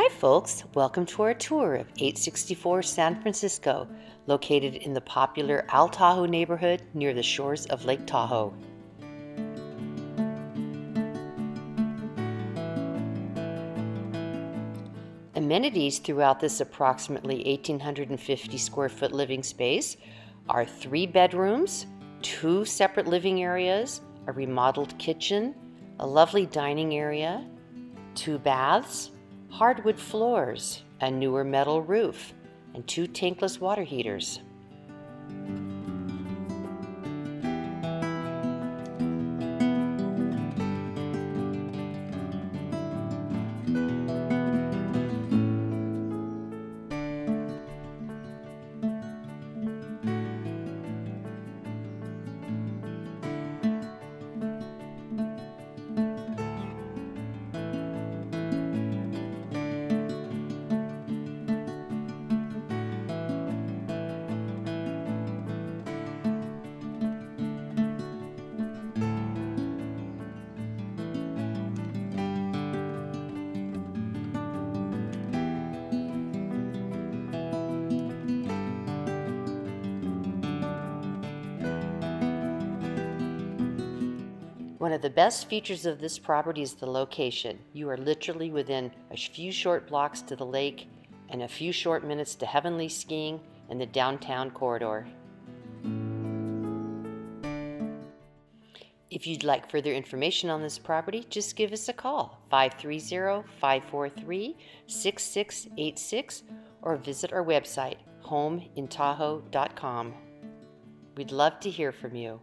Hi folks, welcome to our tour of 864 San Francisco, located in the popular Al Tahoe neighborhood near the shores of Lake Tahoe. Amenities throughout this approximately 1,850 square foot living space are 3 bedrooms, 2 separate living areas, a remodeled kitchen, a lovely dining area, 2 baths, hardwood floors, a newer metal roof, and 2 tankless water heaters. One of the best features of this property is the location. You are literally within a few short blocks to the lake and a few short minutes to heavenly skiing in the downtown corridor. If you'd like further information on this property, just give us a call, 530-543-6686, or visit our website, homeintahoe.com. We'd love to hear from you.